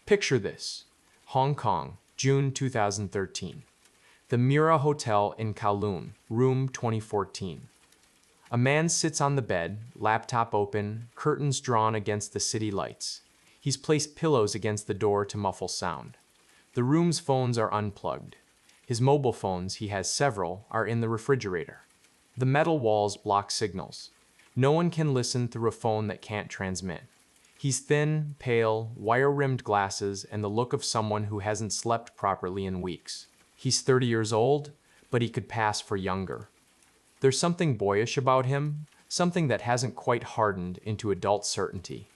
Picture this: Hong Kong, June 2013. The Mira Hotel in Kowloon, room 2014. A man sits on the bed, laptop open, curtains drawn against the city lights. He's placed pillows against the door to muffle sound. The room's phones are unplugged. His mobile phones, he has several, are in the refrigerator. The metal walls block signals. No one can listen through a phone that can't transmit. He's thin, pale, wire-rimmed glasses, and the look of someone who hasn't slept properly in weeks. He's 30 years old, but he could pass for younger. There's something boyish about him, something that hasn't quite hardened into adult certainty.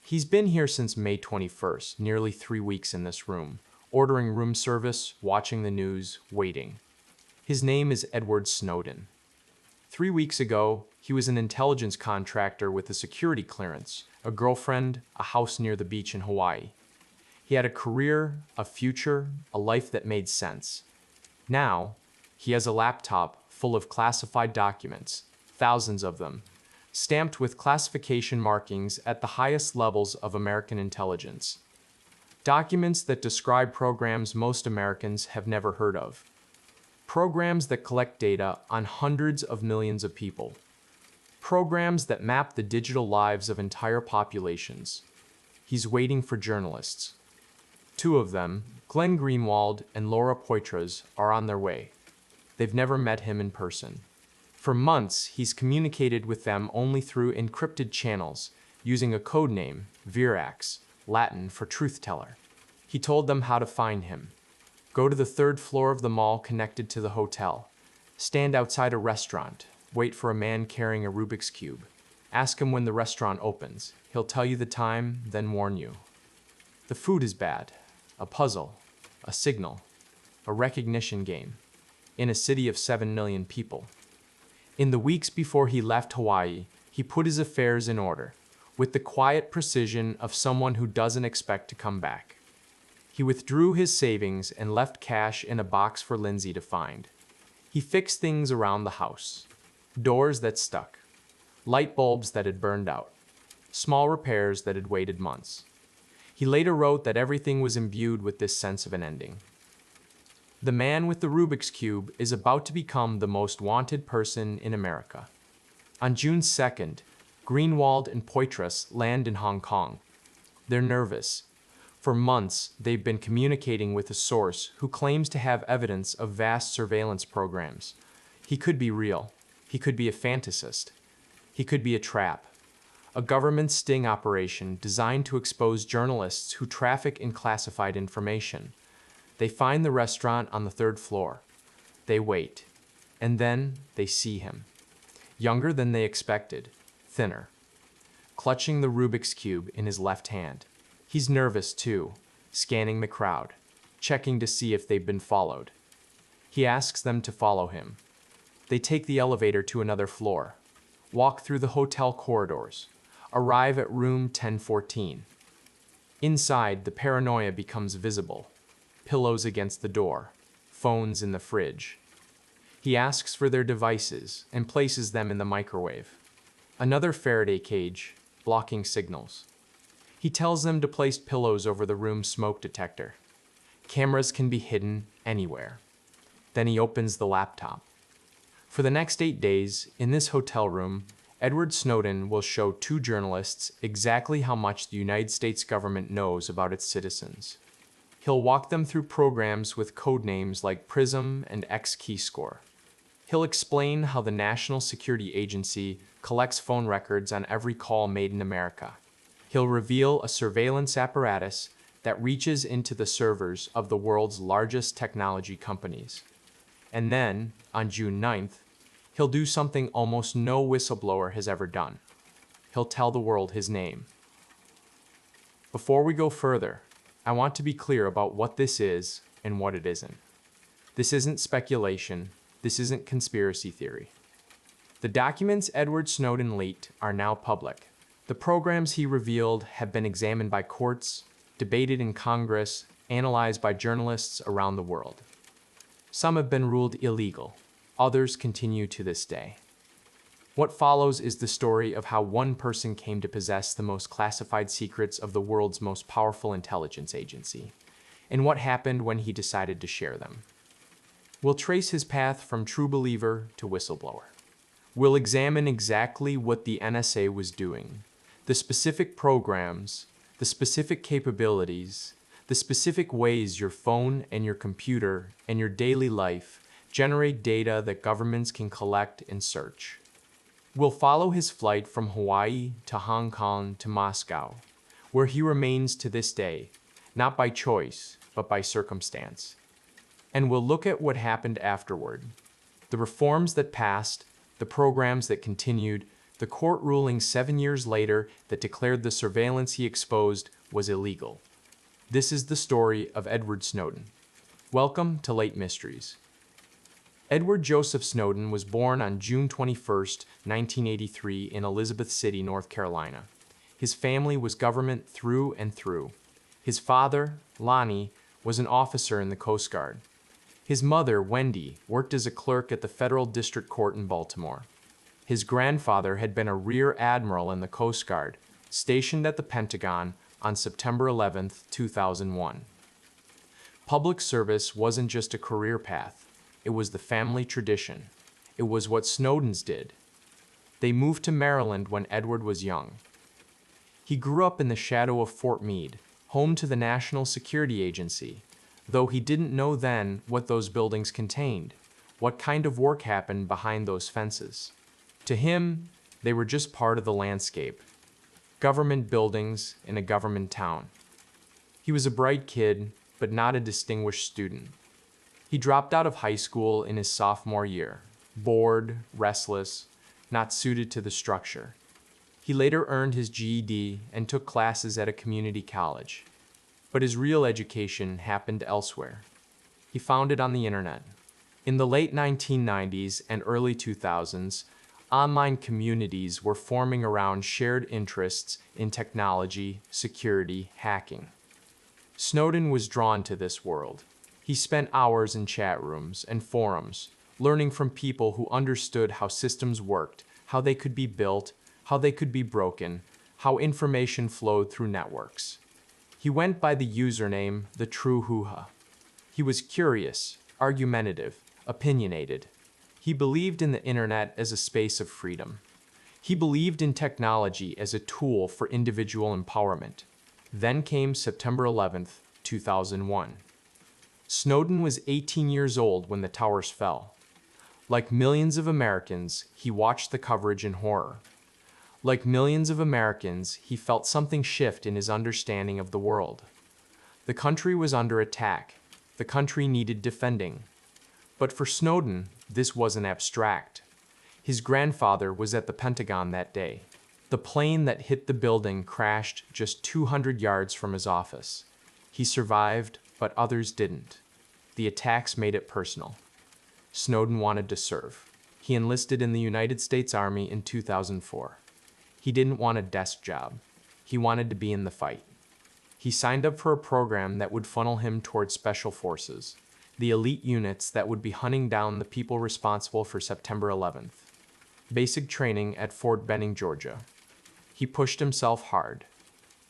He's been here since May 21st, nearly 3 weeks in this room, ordering room service, watching the news, waiting. His name is Edward Snowden. 3 weeks ago, he was an intelligence contractor with a security clearance, a girlfriend, a house near the beach in Hawaii. He had a career, a future, a life that made sense. Now, he has a laptop full of classified documents, thousands of them, stamped with classification markings at the highest levels of American intelligence. Documents that describe programs most Americans have never heard of. Programs that collect data on hundreds of millions of people. Programs that map the digital lives of entire populations. He's waiting for journalists. 2 of them, Glenn Greenwald and Laura Poitras, are on their way. They've never met him in person. For months, he's communicated with them only through encrypted channels, using a code name, Virax, Latin for truth teller. He told them how to find him. Go to the 3rd floor of the mall connected to the hotel. Stand outside a restaurant. Wait for a man carrying a Rubik's Cube. Ask him when the restaurant opens. He'll tell you the time, then warn you. The food is bad. A puzzle. A signal. A recognition game. In a city of 7 million people. In the weeks before he left Hawaii, he put his affairs in order, with the quiet precision of someone who doesn't expect to come back. He withdrew his savings and left cash in a box for Lindsay to find. He fixed things around the house. Doors that stuck. Light bulbs that had burned out. Small repairs that had waited months. He later wrote that everything was imbued with this sense of an ending. The man with the Rubik's Cube is about to become the most wanted person in America. On June 2nd, Greenwald and Poitras land in Hong Kong. They're nervous. For months, they've been communicating with a source who claims to have evidence of vast surveillance programs. He could be real. He could be a fantasist. He could be a trap. A government sting operation designed to expose journalists who traffic in classified information. They find the restaurant on the 3rd floor. They wait. And then they see him. Younger than they expected. Thinner. Clutching the Rubik's Cube in his left hand. He's nervous too, scanning the crowd, checking to see if they've been followed. He asks them to follow him. They take the elevator to another floor, walk through the hotel corridors, arrive at room 1014. Inside, the paranoia becomes visible. Pillows against the door, phones in the fridge. He asks for their devices and places them in the microwave. Another Faraday cage, blocking signals. He tells them to place pillows over the room's smoke detector. Cameras can be hidden anywhere. Then he opens the laptop. For the next 8 days, in this hotel room, Edward Snowden will show 2 journalists exactly how much the United States government knows about its citizens. He'll walk them through programs with code names like PRISM and X-Keyscore. He'll explain how the National Security Agency collects phone records on every call made in America. He'll reveal a surveillance apparatus that reaches into the servers of the world's largest technology companies. And then, on June 9th, he'll do something almost no whistleblower has ever done. He'll tell the world his name. Before we go further, I want to be clear about what this is and what it isn't. This isn't speculation. This isn't conspiracy theory. The documents Edward Snowden leaked are now public. The programs he revealed have been examined by courts, debated in Congress, analyzed by journalists around the world. Some have been ruled illegal. Others continue to this day. What follows is the story of how one person came to possess the most classified secrets of the world's most powerful intelligence agency, and what happened when he decided to share them. We'll trace his path from true believer to whistleblower. We'll examine exactly what the NSA was doing, the specific programs, the specific capabilities, the specific ways your phone and your computer and your daily life generate data that governments can collect and search. We'll follow his flight from Hawaii to Hong Kong to Moscow, where he remains to this day, not by choice, but by circumstance. And we'll look at what happened afterward, the reforms that passed, the programs that continued, the court ruling 7 years later that declared the surveillance he exposed was illegal. This is the story of Edward Snowden. Welcome to Late Mysteries. Edward Joseph Snowden was born on June 21, 1983 in Elizabeth City, North Carolina. His family was government through and through. His father, Lonnie, was an officer in the Coast Guard. His mother, Wendy, worked as a clerk at the Federal District Court in Baltimore. His grandfather had been a rear admiral in the Coast Guard, stationed at the Pentagon on September 11, 2001. Public service wasn't just a career path. It was the family tradition. It was what Snowdens did. They moved to Maryland when Edward was young. He grew up in the shadow of Fort Meade, home to the National Security Agency, though he didn't know then what those buildings contained, what kind of work happened behind those fences. To him, they were just part of the landscape. Government buildings in a government town. He was a bright kid, but not a distinguished student. He dropped out of high school in his sophomore year, bored, restless, not suited to the structure. He later earned his GED and took classes at a community college. But his real education happened elsewhere. He found it on the internet. In the late 1990s and early 2000s, online communities were forming around shared interests in technology, security, hacking. Snowden was drawn to this world. He spent hours in chat rooms and forums, learning from people who understood how systems worked, how they could be built, how they could be broken, how information flowed through networks. He went by the username The True Hoo-Ha. He was curious, argumentative, opinionated. He believed in the internet as a space of freedom. He believed in technology as a tool for individual empowerment. Then came September 11, 2001. Snowden was 18 years old when the towers fell. Like millions of Americans, he watched the coverage in horror. Like millions of Americans, he felt something shift in his understanding of the world. The country was under attack. The country needed defending. But for Snowden, this wasn't abstract. His grandfather was at the Pentagon that day. The plane that hit the building crashed just 200 yards from his office. He survived, but others didn't. The attacks made it personal. Snowden wanted to serve. He enlisted in the United States Army in 2004. He didn't want a desk job. He wanted to be in the fight. He signed up for a program that would funnel him towards special forces, the elite units that would be hunting down the people responsible for September 11th. Basic training at Fort Benning, Georgia. He pushed himself hard.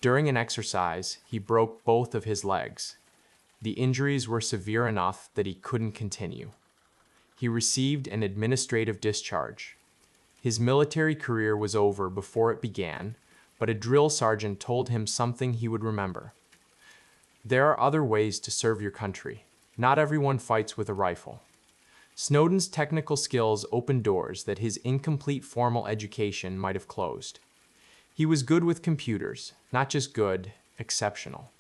During an exercise, he broke both of his legs. The injuries were severe enough that he couldn't continue. He received an administrative discharge. His military career was over before it began, but a drill sergeant told him something he would remember. There are other ways to serve your country. Not everyone fights with a rifle. Snowden's technical skills opened doors that his incomplete formal education might have closed. He was good with computers, not just good, exceptional.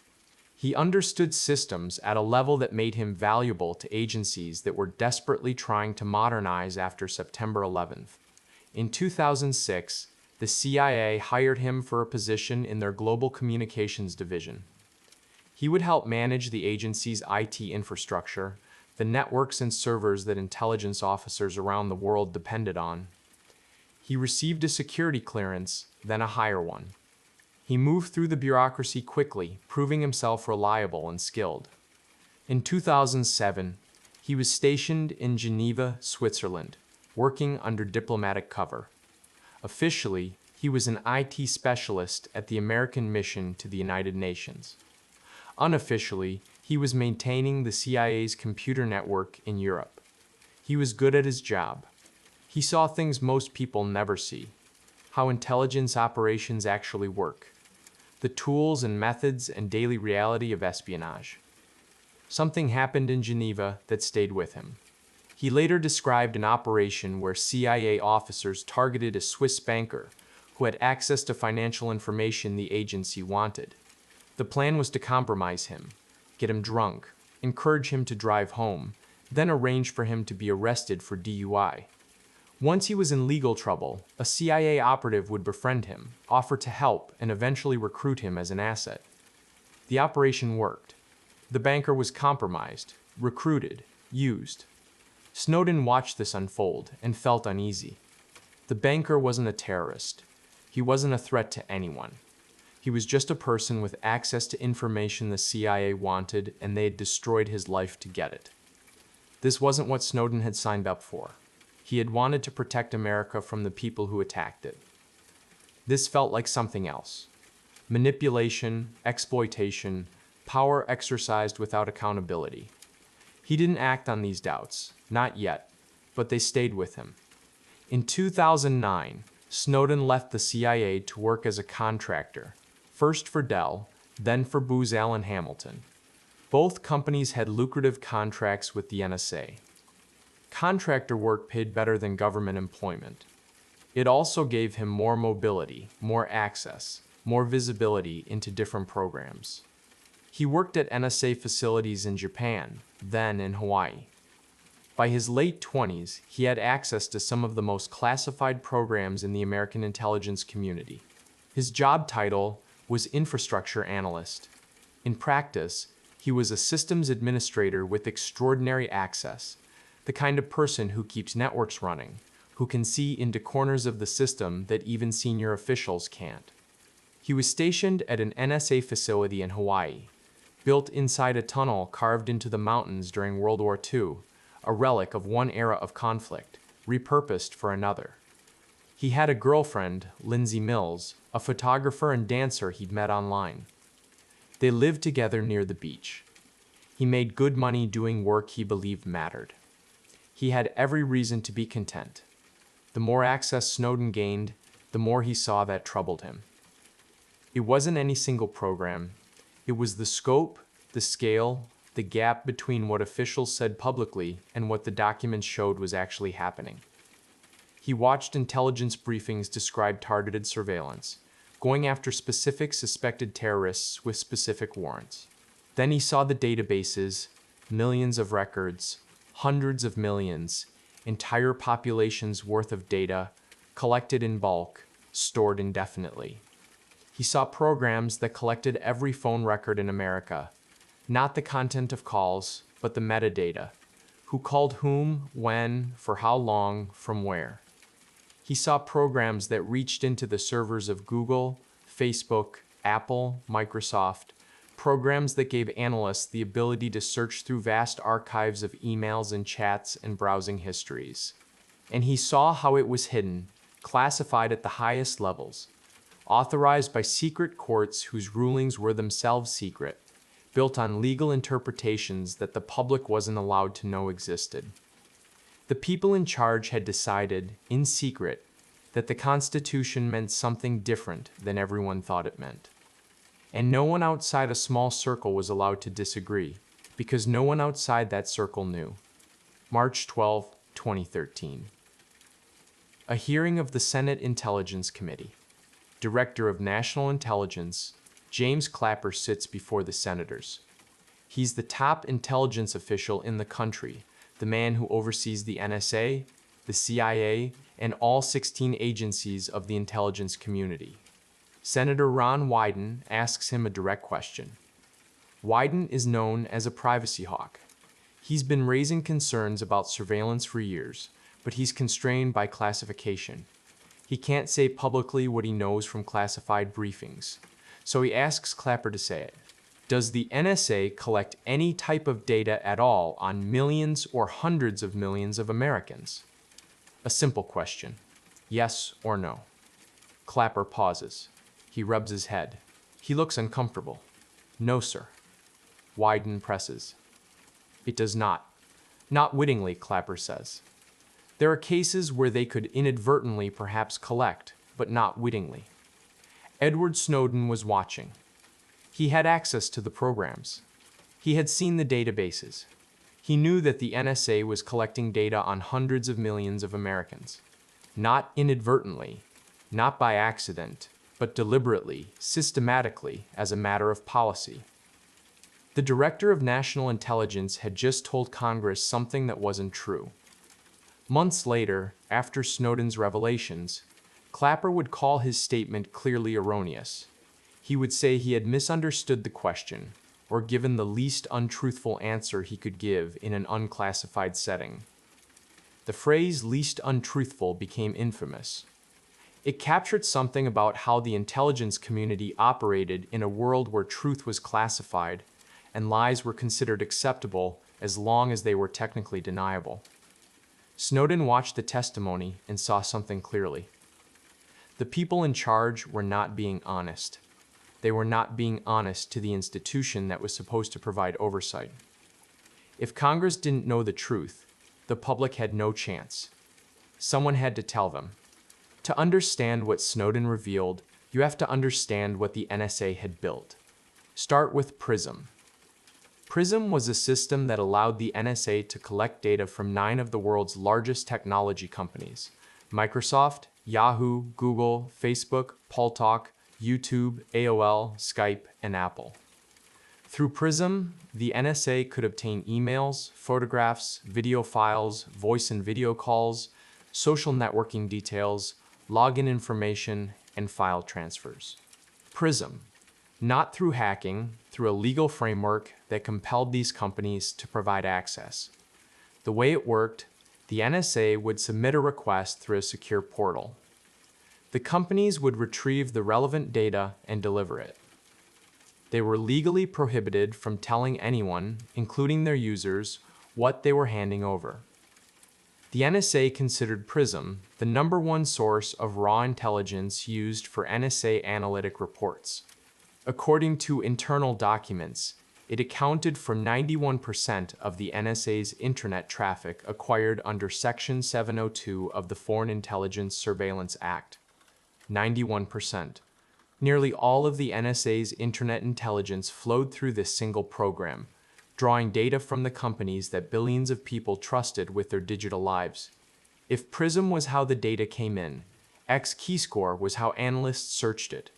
He understood systems at a level that made him valuable to agencies that were desperately trying to modernize after September 11th. In 2006, the CIA hired him for a position in their Global Communications Division. He would help manage the agency's IT infrastructure, the networks and servers that intelligence officers around the world depended on. He received a security clearance, then a higher one. He moved through the bureaucracy quickly, proving himself reliable and skilled. In 2007, he was stationed in Geneva, Switzerland, working under diplomatic cover. Officially, he was an IT specialist at the American mission to the United Nations. Unofficially, he was maintaining the CIA's computer network in Europe. He was good at his job. He saw things most people never see: how intelligence operations actually work, the tools and methods and daily reality of espionage. Something happened in Geneva that stayed with him. He later described an operation where CIA officers targeted a Swiss banker who had access to financial information the agency wanted. The plan was to compromise him, get him drunk, encourage him to drive home, then arrange for him to be arrested for DUI. Once he was in legal trouble, a CIA operative would befriend him, offer to help, and eventually recruit him as an asset. The operation worked. The banker was compromised, recruited, used. Snowden watched this unfold and felt uneasy. The banker wasn't a terrorist. He wasn't a threat to anyone. He was just a person with access to information the CIA wanted, and they had destroyed his life to get it. This wasn't what Snowden had signed up for. He had wanted to protect America from the people who attacked it. This felt like something else. Manipulation, exploitation, power exercised without accountability. He didn't act on these doubts, not yet, but they stayed with him. In 2009, Snowden left the CIA to work as a contractor, first for Dell, then for Booz Allen Hamilton. Both companies had lucrative contracts with the NSA. Contractor work paid better than government employment. It also gave him more mobility, more access, more visibility into different programs. He worked at NSA facilities in Japan, then in Hawaii. By his late 20s, he had access to some of the most classified programs in the American intelligence community. His job title was infrastructure analyst. In practice, he was a systems administrator with extraordinary access, the kind of person who keeps networks running, who can see into corners of the system that even senior officials can't. He was stationed at an NSA facility in Hawaii, built inside a tunnel carved into the mountains during World War II, a relic of one era of conflict, repurposed for another. He had a girlfriend, Lindsay Mills, a photographer and dancer he'd met online. They lived together near the beach. He made good money doing work he believed mattered. He had every reason to be content. The more access Snowden gained, the more he saw that troubled him. It wasn't any single program. It was the scope, the scale, the gap between what officials said publicly and what the documents showed was actually happening. He watched intelligence briefings describe targeted surveillance, going after specific suspected terrorists with specific warrants. Then he saw the databases, millions of records, hundreds of millions, entire populations worth of data, collected in bulk, stored indefinitely. He saw programs that collected every phone record in America, not the content of calls, but the metadata. Who called whom, when, for how long, from where. He saw programs that reached into the servers of Google, Facebook, Apple, Microsoft, programs that gave analysts the ability to search through vast archives of emails and chats and browsing histories. And he saw how it was hidden, classified at the highest levels, authorized by secret courts whose rulings were themselves secret, built on legal interpretations that the public wasn't allowed to know existed. The people in charge had decided, in secret, that the Constitution meant something different than everyone thought it meant. And no one outside a small circle was allowed to disagree, because no one outside that circle knew. March 12, 2013. A hearing of the Senate Intelligence Committee. Director of National Intelligence, James Clapper, sits before the senators. He's the top intelligence official in the country, the man who oversees the NSA, the CIA, and all 16 agencies of the intelligence community. Senator Ron Wyden asks him a direct question. Wyden is known as a privacy hawk. He's been raising concerns about surveillance for years, but he's constrained by classification. He can't say publicly what he knows from classified briefings, so he asks Clapper to say it. Does the NSA collect any type of data at all on millions or hundreds of millions of Americans? A simple question, yes or no. Clapper pauses. He rubs his head. He looks uncomfortable. No, sir. Wyden presses. It does not. Not wittingly, Clapper says. There are cases where they could inadvertently perhaps collect, but not wittingly. Edward Snowden was watching. He had access to the programs. He had seen the databases. He knew that the NSA was collecting data on hundreds of millions of Americans. Not inadvertently, not by accident, but deliberately, systematically, as a matter of policy. The Director of National Intelligence had just told Congress something that wasn't true. Months later, after Snowden's revelations, Clapper would call his statement clearly erroneous. He would say he had misunderstood the question, or given the least untruthful answer he could give in an unclassified setting. The phrase least untruthful became infamous. It captured something about how the intelligence community operated in a world where truth was classified and lies were considered acceptable as long as they were technically deniable. Snowden watched the testimony and saw something clearly. The people in charge were not being honest. They were not being honest to the institution that was supposed to provide oversight. If Congress didn't know the truth, the public had no chance. Someone had to tell them. To understand what Snowden revealed, you have to understand what the NSA had built. Start with PRISM. PRISM was a system that allowed the NSA to collect data from 9 of the world's largest technology companies: Microsoft, Yahoo, Google, Facebook, Paltalk, YouTube, AOL, Skype, and Apple. Through PRISM, the NSA could obtain emails, photographs, video files, voice and video calls, social networking details, login information, and file transfers. PRISM, not through hacking, through a legal framework that compelled these companies to provide access. The way it worked, the NSA would submit a request through a secure portal. The companies would retrieve the relevant data and deliver it. They were legally prohibited from telling anyone, including their users, what they were handing over. The NSA considered PRISM the #1 source of raw intelligence used for NSA analytic reports. According to internal documents, it accounted for 91% of the NSA's internet traffic acquired under Section 702 of the Foreign Intelligence Surveillance Act. 91%. Nearly all of the NSA's internet intelligence flowed through this single program, drawing data from the companies that billions of people trusted with their digital lives. If PRISM was how the data came in, X-Keyscore was how analysts searched it.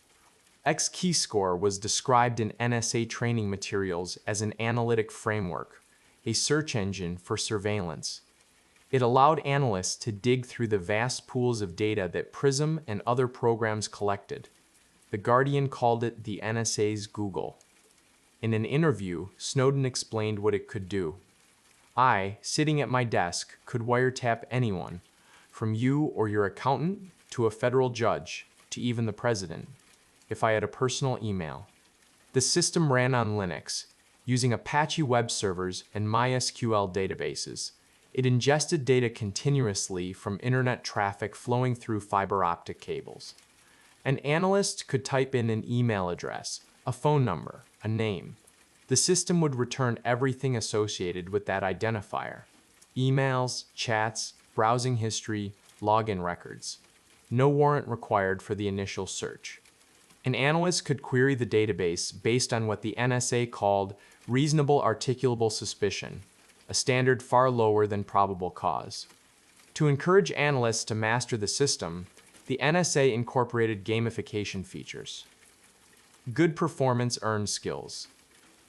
X-Keyscore was described in NSA training materials as an analytic framework, a search engine for surveillance. It allowed analysts to dig through the vast pools of data that PRISM and other programs collected. The Guardian called it the NSA's Google. In an interview, Snowden explained what it could do. I, sitting at my desk, could wiretap anyone, from you or your accountant to a federal judge to even the president, if I had a personal email. The system ran on Linux, using Apache web servers and MySQL databases. It ingested data continuously from internet traffic flowing through fiber optic cables. An analyst could type in an email address, a phone number, a name. The system would return everything associated with that identifier: emails, chats, browsing history, login records. No warrant required for the initial search. An analyst could query the database based on what the NSA called reasonable articulable suspicion, a standard far lower than probable cause. To encourage analysts to master the system, the NSA incorporated gamification features. Good performance earned skills.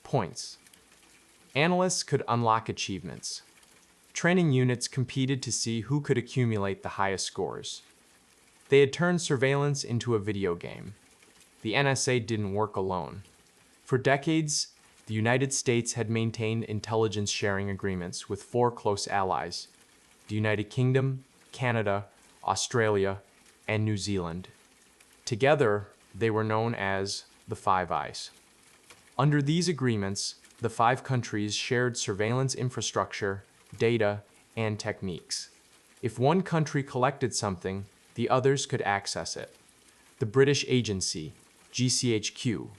Points. Analysts could unlock achievements. Training units competed to see who could accumulate the highest scores. They had turned surveillance into a video game. The NSA didn't work alone. For decades, the United States had maintained intelligence sharing agreements with 4 close allies: the United Kingdom, Canada, Australia, and New Zealand. Together, they were known as the Five Eyes. Under these agreements, the 5 countries shared surveillance infrastructure, data, and techniques. If one country collected something, the others could access it. The British agency, GCHQ,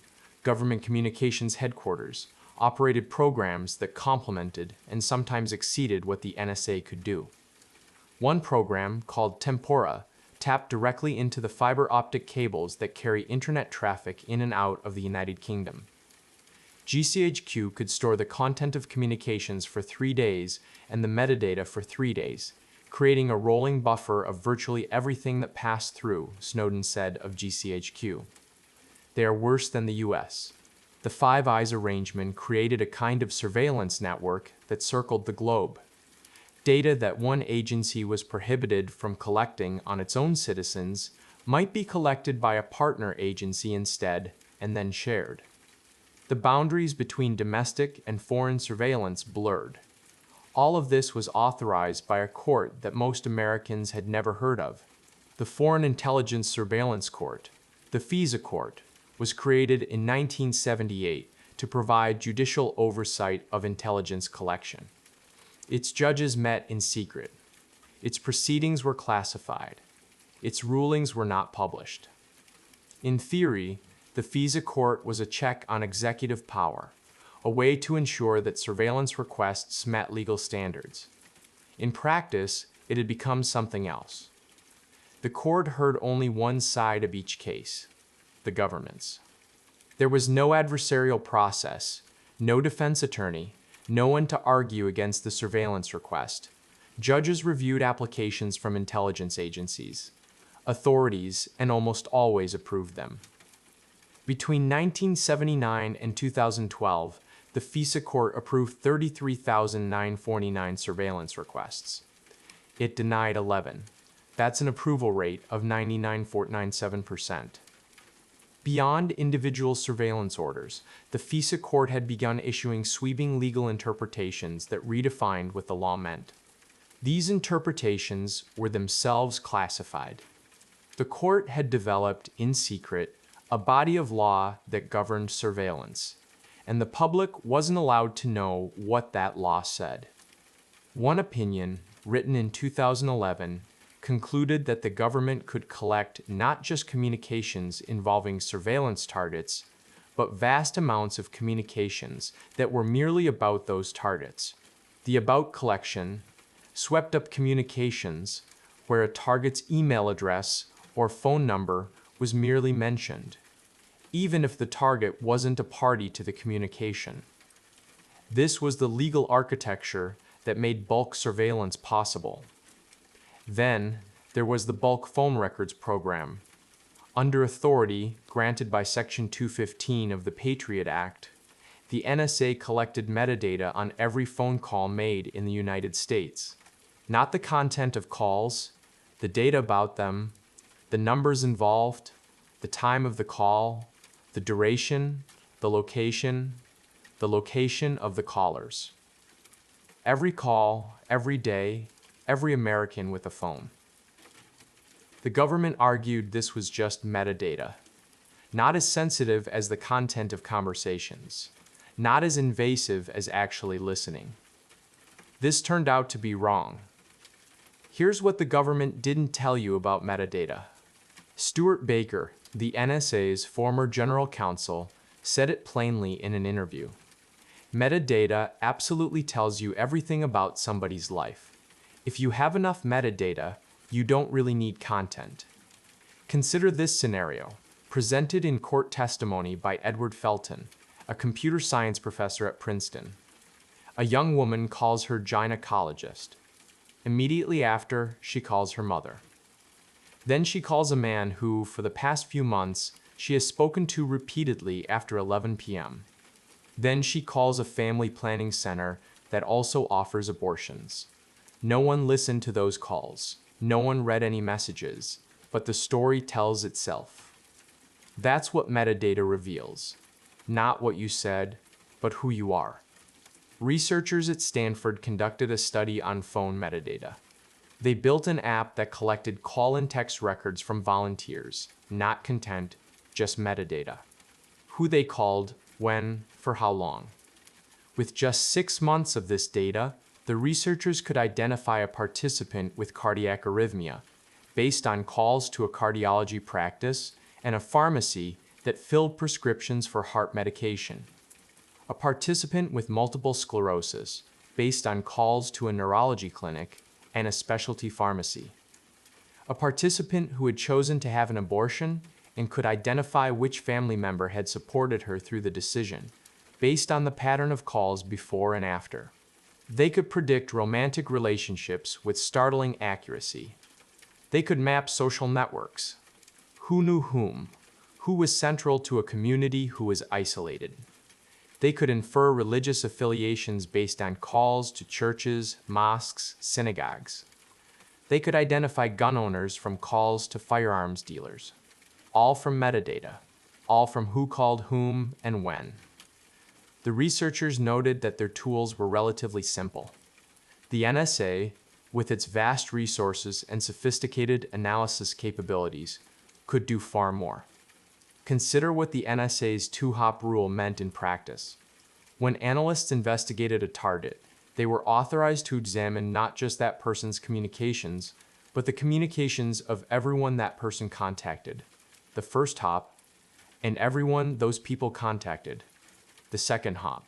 Government Communications Headquarters, operated programs that complemented and sometimes exceeded what the NSA could do. One program, called Tempora, tapped directly into the fiber optic cables that carry internet traffic in and out of the United Kingdom. GCHQ could store the content of communications for 3 days and the metadata for 3 days, creating a rolling buffer of virtually everything that passed through, Snowden said of GCHQ. They are worse than the US. The Five Eyes arrangement created a kind of surveillance network that circled the globe. Data that one agency was prohibited from collecting on its own citizens might be collected by a partner agency instead and then shared. The boundaries between domestic and foreign surveillance blurred. All of this was authorized by a court that most Americans had never heard of. The Foreign Intelligence Surveillance Court, the FISA Court, was created in 1978 to provide judicial oversight of intelligence collection. Its judges met in secret. Its proceedings were classified. Its rulings were not published. In theory, the FISA Court was a check on executive power, a way to ensure that surveillance requests met legal standards. In practice, it had become something else. The court heard only one side of each case, the government's. There was no adversarial process, no defense attorney, no one to argue against the surveillance request. Judges reviewed applications from intelligence agencies. Authorities, and almost always, approved them. Between 1979 and 2012, the FISA Court approved 33,949 surveillance requests. It denied 11. That's an approval rate of 99.97%. Beyond individual surveillance orders, the FISA Court had begun issuing sweeping legal interpretations that redefined what the law meant. These interpretations were themselves classified. The court had developed, in secret, a body of law that governed surveillance, and the public wasn't allowed to know what that law said. One opinion, written in 2011, concluded that the government could collect not just communications involving surveillance targets, but vast amounts of communications that were merely about those targets. The about collection swept up communications where a target's email address or phone number was merely mentioned, even if the target wasn't a party to the communication. This was the legal architecture that made bulk surveillance possible. Then, there was the Bulk Phone Records Program. Under authority granted by Section 215 of the Patriot Act, the NSA collected metadata on every phone call made in the United States. Not the content of calls, the data about them, the numbers involved, the time of the call, the duration, the location of the callers. Every call, every day, every American with a phone. The government argued this was just metadata, not as sensitive as the content of conversations, not as invasive as actually listening. This turned out to be wrong. Here's what the government didn't tell you about metadata. Stuart Baker, the NSA's former general counsel, said it plainly in an interview. Metadata absolutely tells you everything about somebody's life. If you have enough metadata, you don't really need content. Consider this scenario, presented in court testimony by Edward Felton, a computer science professor at Princeton. A young woman calls her gynecologist. Immediately after, she calls her mother. Then she calls a man who, for the past few months, she has spoken to repeatedly after 11 p.m. Then she calls a family planning center that also offers abortions. No one listened to those calls. No one read any messages, but the story tells itself. That's what metadata reveals. Not what you said, but who you are. Researchers at Stanford conducted a study on phone metadata. They built an app that collected call and text records from volunteers, not content, just metadata. Who they called, when, for how long. With just 6 months of this data, the researchers could identify a participant with cardiac arrhythmia based on calls to a cardiology practice and a pharmacy that filled prescriptions for heart medication. A participant with multiple sclerosis, based on calls to a neurology clinic and a specialty pharmacy. A participant who had chosen to have an abortion and could identify which family member had supported her through the decision, based on the pattern of calls before and after. They could predict romantic relationships with startling accuracy. They could map social networks. Who knew whom? Who was central to a community who was isolated? They could infer religious affiliations based on calls to churches, mosques, synagogues. They could identify gun owners from calls to firearms dealers. All from metadata, all from who called whom and when. The researchers noted that their tools were relatively simple. The NSA, with its vast resources and sophisticated analysis capabilities, could do far more. Consider what the NSA's two-hop rule meant in practice. When analysts investigated a target, they were authorized to examine not just that person's communications, but the communications of everyone that person contacted, the first hop, and everyone those people contacted, the second hop.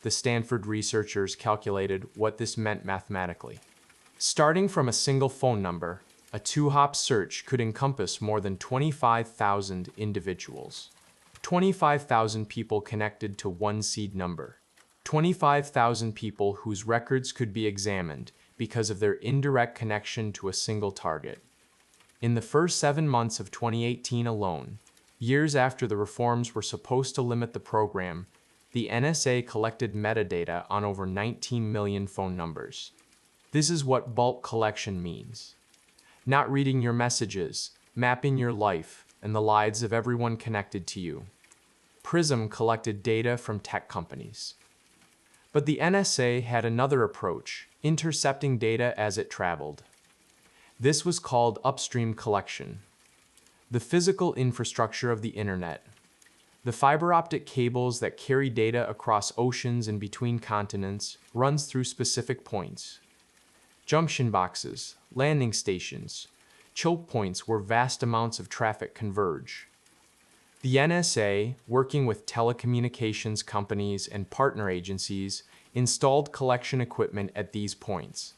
The Stanford researchers calculated what this meant mathematically. Starting from a single phone number, a two-hop search could encompass more than 25,000 individuals. 25,000 people connected to one seed number. 25,000 people whose records could be examined because of their indirect connection to a single target. In the first 7 months of 2018 alone, years after the reforms were supposed to limit the program, the NSA collected metadata on over 19 million phone numbers. This is what bulk collection means. Not reading your messages, mapping your life and the lives of everyone connected to you. PRISM collected data from tech companies. But the NSA had another approach, intercepting data as it traveled. This was called upstream collection. The physical infrastructure of the internet. The fiber optic cables that carry data across oceans and between continents runs through specific points. Junction boxes, landing stations, choke points where vast amounts of traffic converge. The NSA, working with telecommunications companies and partner agencies, installed collection equipment at these points.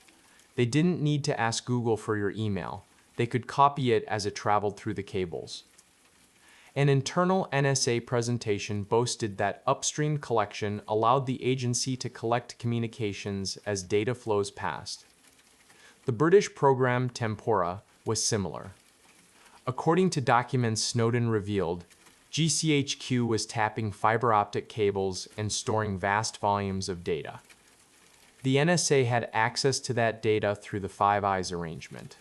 They didn't need to ask Google for your email. They could copy it as it traveled through the cables. An internal NSA presentation boasted that upstream collection allowed the agency to collect communications as data flows past. The British program Tempora was similar. According to documents Snowden revealed, GCHQ was tapping fiber optic cables and storing vast volumes of data. The NSA had access to that data through the Five Eyes arrangement.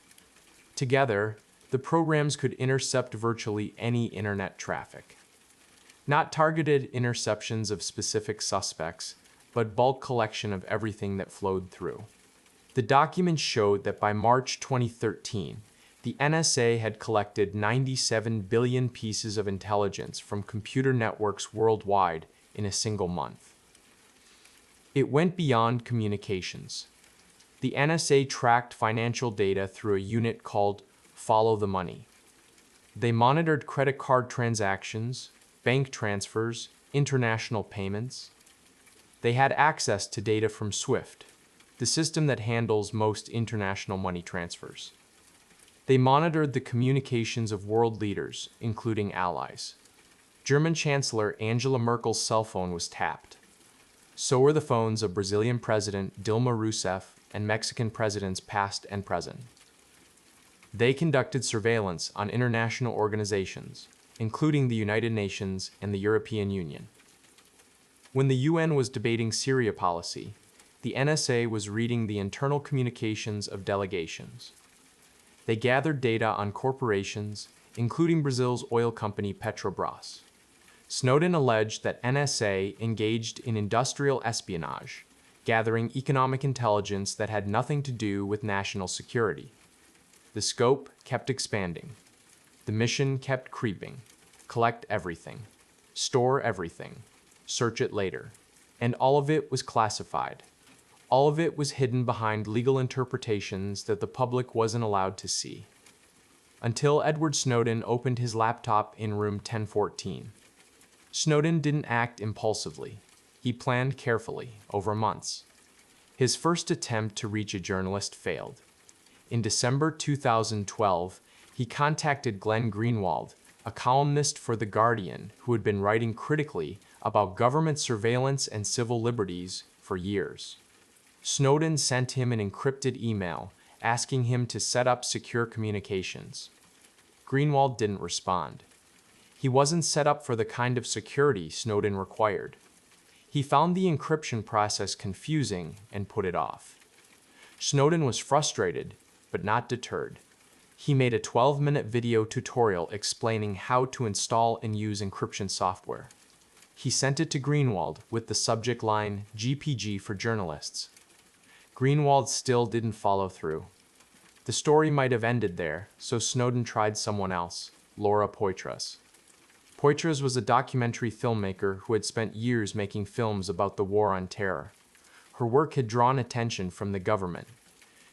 Together, the programs could intercept virtually any internet traffic. Not targeted interceptions of specific suspects, but bulk collection of everything that flowed through. The documents showed that by March 2013, the NSA had collected 97 billion pieces of intelligence from computer networks worldwide in a single month. It went beyond communications. The NSA tracked financial data through a unit called Follow the Money. They monitored credit card transactions, bank transfers, international payments. They had access to data from SWIFT, the system that handles most international money transfers. They monitored the communications of world leaders, including allies. German Chancellor Angela Merkel's cell phone was tapped. So were the phones of Brazilian President Dilma Rousseff and Mexican presidents past and present. They conducted surveillance on international organizations, including the United Nations and the European Union. When the UN was debating Syria policy, the NSA was reading the internal communications of delegations. They gathered data on corporations, including Brazil's oil company Petrobras. Snowden alleged that NSA engaged in industrial espionage, gathering economic intelligence that had nothing to do with national security. The scope kept expanding. The mission kept creeping. Collect everything. Store everything. Search it later. And all of it was classified. All of it was hidden behind legal interpretations that the public wasn't allowed to see. until Edward Snowden opened his laptop in room 1014. Snowden didn't act impulsively. He planned carefully, over months. His first attempt to reach a journalist failed. In December 2012, he contacted Glenn Greenwald, a columnist for The Guardian who had been writing critically about government surveillance and civil liberties for years. Snowden sent him an encrypted email asking him to set up secure communications. Greenwald didn't respond. He wasn't set up for the kind of security Snowden required. He found the encryption process confusing and put it off. Snowden was frustrated, but not deterred. He made a 12-minute video tutorial explaining how to install and use encryption software. He sent it to Greenwald with the subject line, GPG for journalists. Greenwald still didn't follow through. The story might have ended there, so Snowden tried someone else, Laura Poitras. Poitras was a documentary filmmaker who had spent years making films about the war on terror. Her work had drawn attention from the government.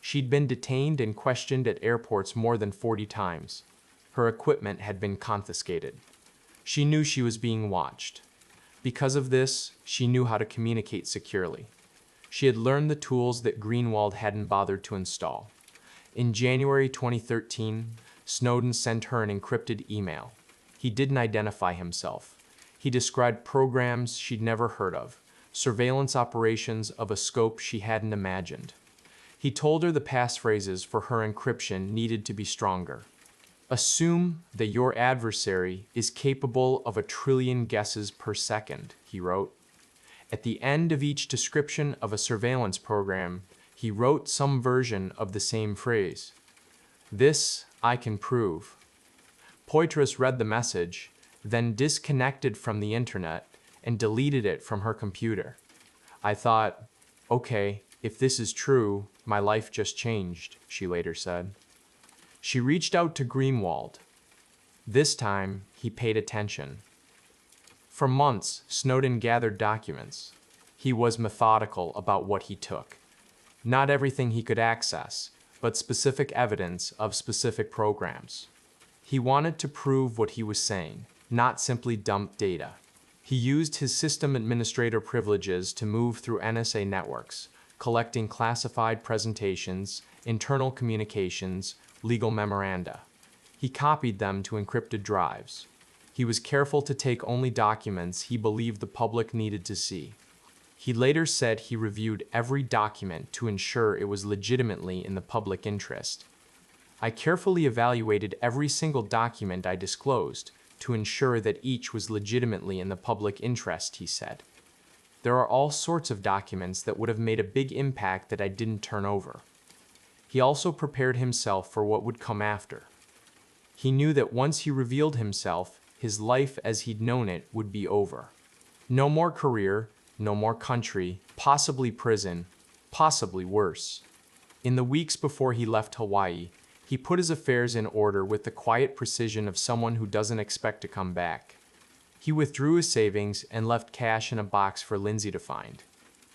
She'd been detained and questioned at airports more than 40 times. Her equipment had been confiscated. She knew she was being watched. Because of this, she knew how to communicate securely. She had learned the tools that Greenwald hadn't bothered to install. In January 2013, Snowden sent her an encrypted email. He didn't identify himself. He described programs she'd never heard of, surveillance operations of a scope she hadn't imagined. He told her the passphrases for her encryption needed to be stronger. Assume that your adversary is capable of 1 trillion guesses per second, he wrote. At the end of each description of a surveillance program, he wrote some version of the same phrase. This I can prove. Poitras read the message, then disconnected from the internet and deleted it from her computer. I thought, okay, if this is true, my life just changed, she later said. She reached out to Greenwald. This time, he paid attention. For months, Snowden gathered documents. He was methodical about what he took. Not everything he could access, but specific evidence of specific programs. He wanted to prove what he was saying, not simply dump data. He used his system administrator privileges to move through NSA networks, collecting classified presentations, internal communications, legal memoranda. He copied them to encrypted drives. He was careful to take only documents he believed the public needed to see. He later said he reviewed every document to ensure it was legitimately in the public interest. I carefully evaluated every single document I disclosed to ensure that each was legitimately in the public interest, he said. There are all sorts of documents that would have made a big impact that I didn't turn over. He also prepared himself for what would come after. He knew that once he revealed himself, his life as he'd known it would be over. No more career, no more country, possibly prison, possibly worse. In the weeks before he left Hawaii, he put his affairs in order with the quiet precision of someone who doesn't expect to come back. He withdrew his savings and left cash in a box for Lindsay to find.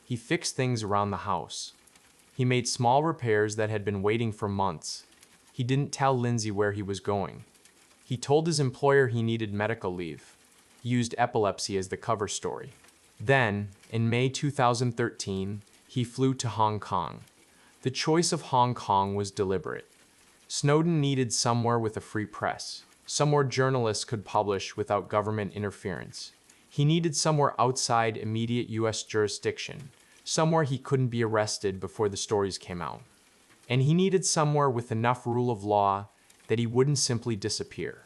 He fixed things around the house. He made small repairs that had been waiting for months. He didn't tell Lindsay where he was going. He told his employer he needed medical leave. He used epilepsy as the cover story. Then, in May 2013, he flew to Hong Kong. The choice of Hong Kong was deliberate. Snowden needed somewhere with a free press, somewhere journalists could publish without government interference. He needed somewhere outside immediate US jurisdiction, somewhere he couldn't be arrested before the stories came out. And he needed somewhere with enough rule of law that he wouldn't simply disappear.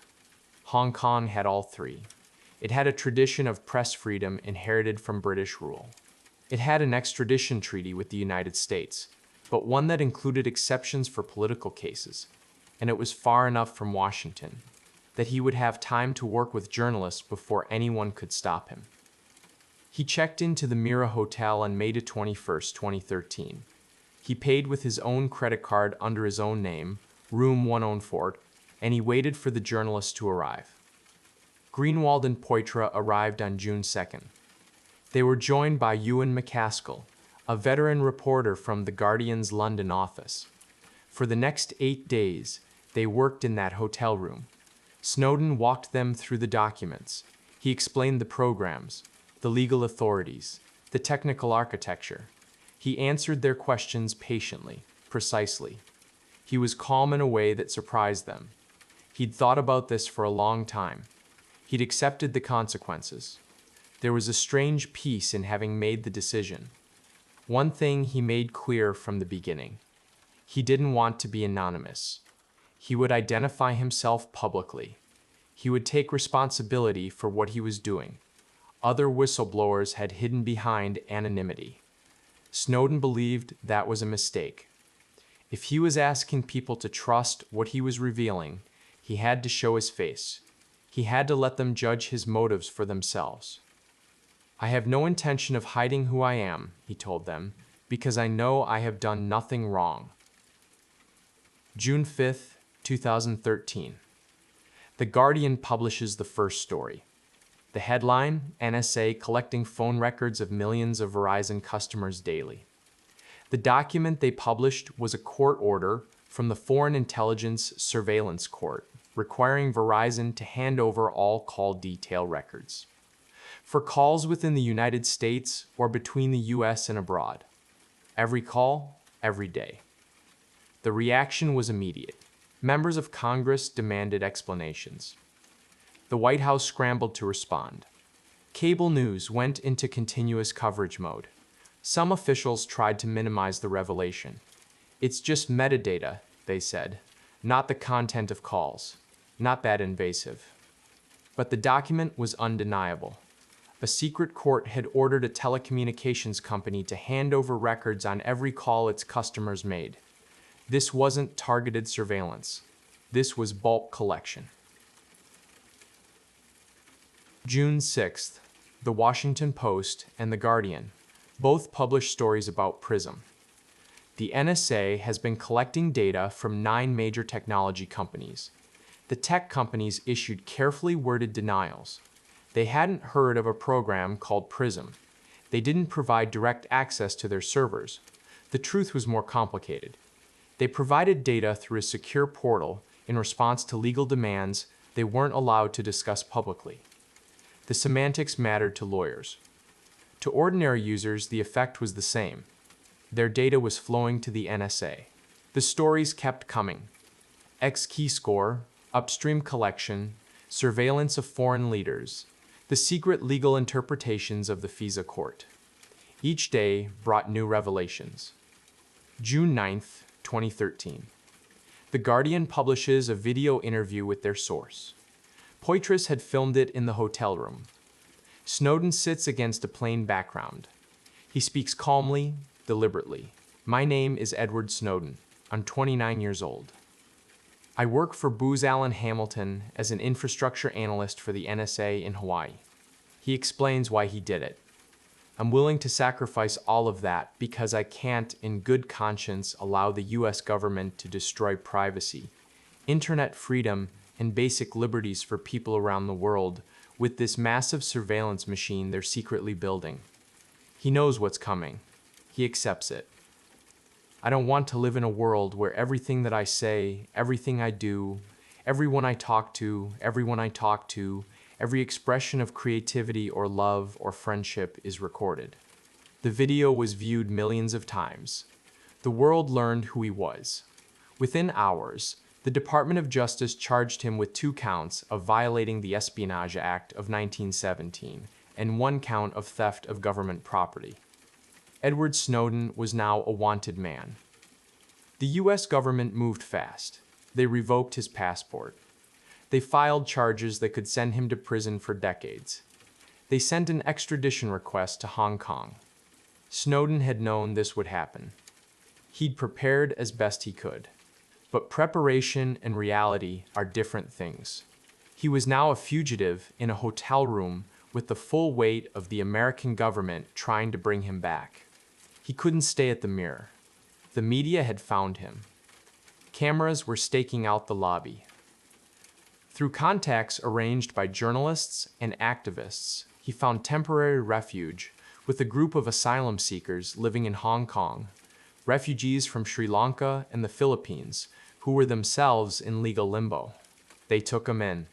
Hong Kong had all three. It had a tradition of press freedom inherited from British rule. It had an extradition treaty with the United States, but one that included exceptions for political cases, and it was far enough from Washington that he would have time to work with journalists before anyone could stop him. He checked into the Mira Hotel on May 21, 2013. He paid with his own credit card under his own name, room 104, and he waited for the journalists to arrive. Greenwald and Poitras arrived on June 2nd. They were joined by Ewan MacAskill, a veteran reporter from The Guardian's London office. For the next 8 days, They worked in that hotel room. Snowden walked them through the documents. He explained the programs, the legal authorities, the technical architecture. He answered their questions patiently, precisely. He was calm in a way that surprised them. He'd thought about this for a long time. He'd accepted the consequences. There was a strange peace in having made the decision. One thing he made clear from the beginning. He didn't want to be anonymous. He would identify himself publicly. He would take responsibility for what he was doing. Other whistleblowers had hidden behind anonymity. Snowden believed that was a mistake. If he was asking people to trust what he was revealing, he had to show his face. He had to let them judge his motives for themselves. "I have no intention of hiding who I am," he told them, "because I know I have done nothing wrong." June 5th, 2013. The Guardian publishes the first story. The headline, NSA collecting phone records of millions of Verizon customers daily. The document they published was a court order from the Foreign Intelligence Surveillance Court, requiring Verizon to hand over all call detail records for calls within the United States or between the US and abroad. Every call, every day. The reaction was immediate. Members of Congress demanded explanations. The White House scrambled to respond. Cable news went into continuous coverage mode. Some officials tried to minimize the revelation. "It's just metadata," they said, "not the content of calls. Not that invasive." But the document was undeniable. A secret court had ordered a telecommunications company to hand over records on every call its customers made. This wasn't targeted surveillance. This was bulk collection. June 6th, The Washington Post and The Guardian both published stories about PRISM. The NSA has been collecting data from 9 major technology companies. The tech companies issued carefully worded denials. They hadn't heard of a program called PRISM. They didn't provide direct access to their servers. The truth was more complicated. They provided data through a secure portal in response to legal demands they weren't allowed to discuss publicly. The semantics mattered to lawyers. To ordinary users, the effect was the same. Their data was flowing to the NSA. The stories kept coming. X-Keyscore, upstream collection, surveillance of foreign leaders, the secret legal interpretations of the FISA court. Each day brought new revelations. June 9th, 2013. The Guardian publishes a video interview with their source. Poitras had filmed it in the hotel room. Snowden sits against a plain background. He speaks calmly, deliberately. "My name is Edward Snowden. I'm 29 years old. I work for Booz Allen Hamilton as an infrastructure analyst for the NSA in Hawaii." He explains why he did it. "I'm willing to sacrifice all of that because I can't, in good conscience, allow the US government to destroy privacy, internet freedom, and basic liberties for people around the world with this massive surveillance machine they're secretly building." He knows what's coming. He accepts it. "I don't want to live in a world where everything that I say, everything I do, everyone I talk to, every expression of creativity or love or friendship is recorded." The video was viewed millions of times. The world learned who he was. Within hours, the Department of Justice charged him with 2 counts of violating the Espionage Act of 1917 and 1 count of theft of government property. Edward Snowden was now a wanted man. The US government moved fast. They revoked his passport. They filed charges that could send him to prison for decades. They sent an extradition request to Hong Kong. Snowden had known this would happen. He'd prepared as best he could. But preparation and reality are different things. He was now a fugitive in a hotel room with the full weight of the American government trying to bring him back. He couldn't stay at the Mirror. The media had found him. Cameras were staking out the lobby. Through contacts arranged by journalists and activists, he found temporary refuge with a group of asylum seekers living in Hong Kong, refugees from Sri Lanka and the Philippines who were themselves in legal limbo. They took him in,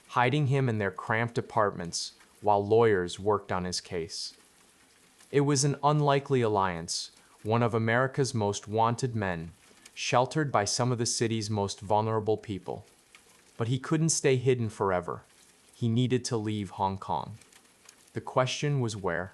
hiding him in their cramped apartments while lawyers worked on his case. It was an unlikely alliance, one of America's most wanted men, sheltered by some of the city's most vulnerable people. But he couldn't stay hidden forever. He needed to leave Hong Kong. The question was where?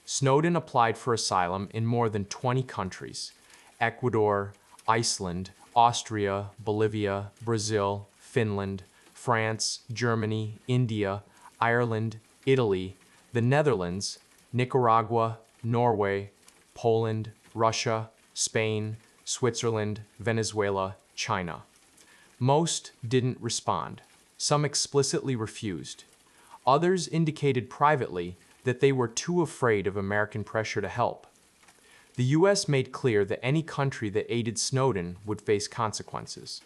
Snowden applied for asylum in more than 20 countries: Ecuador, Iceland, Austria, Bolivia, Brazil, Finland, France, Germany, India, Ireland, Italy, the Netherlands, Nicaragua, Norway, Poland, Russia, Spain, Switzerland, Venezuela, China. Most didn't respond. Some explicitly refused. Others indicated privately that they were too afraid of American pressure to help. The US made clear that any country that aided Snowden would face consequences.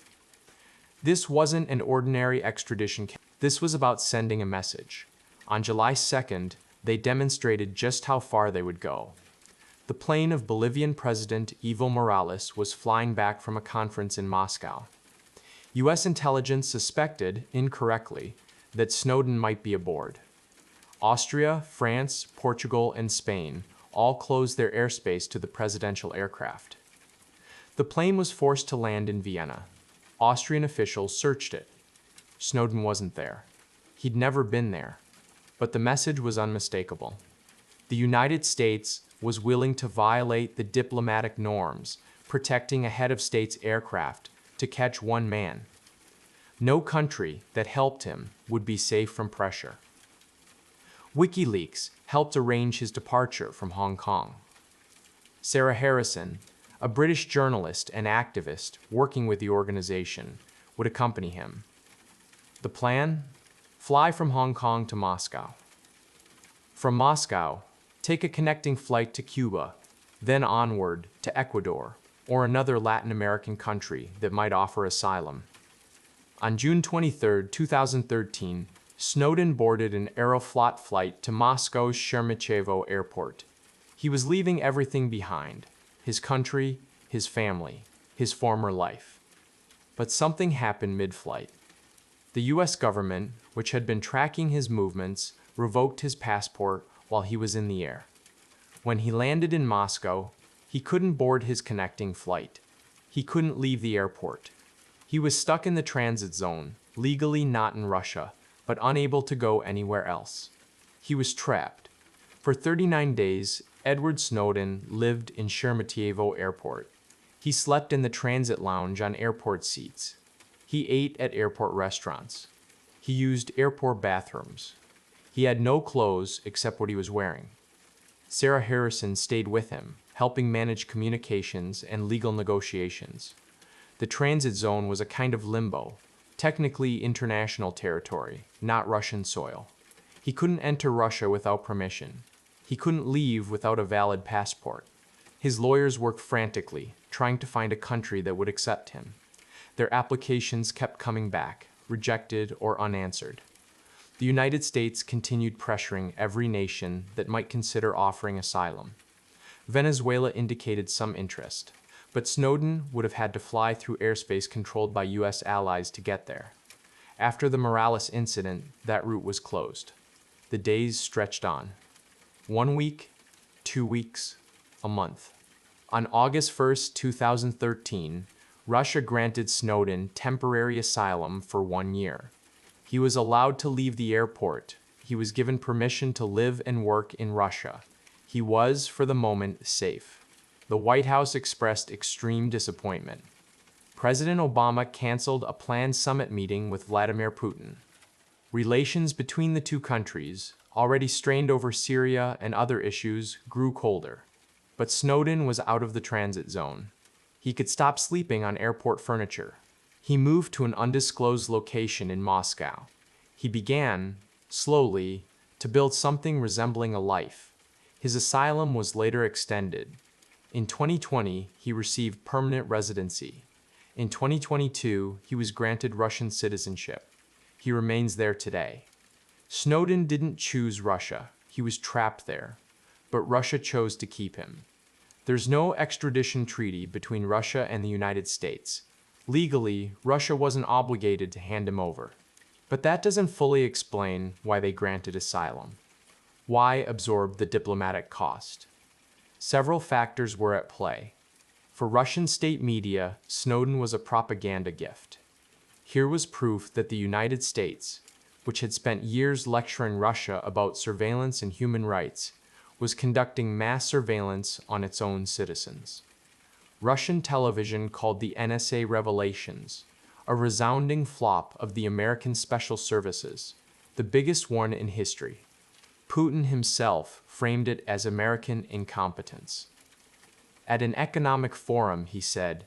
This wasn't an ordinary extradition case. This was about sending a message. On July 2nd, they demonstrated just how far they would go. The plane of Bolivian President Evo Morales was flying back from a conference in Moscow. US intelligence suspected, incorrectly, that Snowden might be aboard. Austria, France, Portugal, and Spain all closed their airspace to the presidential aircraft. The plane was forced to land in Vienna. Austrian officials searched it. Snowden wasn't there. He'd never been there. But the message was unmistakable. The United States was willing to violate the diplomatic norms, protecting a head of state's aircraft to catch one man. No country that helped him would be safe from pressure. WikiLeaks helped arrange his departure from Hong Kong. Sarah Harrison, a British journalist and activist working with the organization, would accompany him. The plan? Fly from Hong Kong to Moscow. From Moscow, take a connecting flight to Cuba, then onward to Ecuador or another Latin American country that might offer asylum. On June 23, 2013, Snowden boarded an Aeroflot flight to Moscow's Sheremetyevo airport. He was leaving everything behind: his country, his family, his former life. But something happened mid-flight. The US government, which had been tracking his movements, revoked his passport while he was in the air. When he landed in Moscow, he couldn't board his connecting flight. He couldn't leave the airport. He was stuck in the transit zone, legally not in Russia, but unable to go anywhere else. He was trapped. For 39 days, Edward Snowden lived in Sheremetyevo Airport. He slept in the transit lounge on airport seats. He ate at airport restaurants. He used airport bathrooms. He had no clothes except what he was wearing. Sarah Harrison stayed with him, helping manage communications and legal negotiations. The transit zone was a kind of limbo, technically international territory, not Russian soil. He couldn't enter Russia without permission. He couldn't leave without a valid passport. His lawyers worked frantically, trying to find a country that would accept him. Their applications kept coming back, rejected or unanswered. The United States continued pressuring every nation that might consider offering asylum. Venezuela indicated some interest, but Snowden would have had to fly through airspace controlled by US allies to get there. After the Morales incident, that route was closed. The days stretched on. 1 week, 2 weeks, a month. On August 1st, 2013, Russia granted Snowden temporary asylum for 1 year. He was allowed to leave the airport. He was given permission to live and work in Russia. He was, for the moment, safe. The White House expressed extreme disappointment. President Obama canceled a planned summit meeting with Vladimir Putin. Relations between the two countries, already strained over Syria and other issues, grew colder. But Snowden was out of the transit zone. He could stop sleeping on airport furniture. He moved to an undisclosed location in Moscow. He began, slowly, to build something resembling a life. His asylum was later extended. In 2020, he received permanent residency. In 2022, he was granted Russian citizenship. He remains there today. Snowden didn't choose Russia. He was trapped there. But Russia chose to keep him. There's no extradition treaty between Russia and the United States. Legally, Russia wasn't obligated to hand him over. But that doesn't fully explain why they granted asylum. Why absorb the diplomatic cost? Several factors were at play. For Russian state media, Snowden was a propaganda gift. Here was proof that the United States, which had spent years lecturing Russia about surveillance and human rights, was conducting mass surveillance on its own citizens. Russian television called the NSA revelations a resounding flop of the American special services, the biggest one in history. Putin himself framed it as American incompetence. At an economic forum, he said,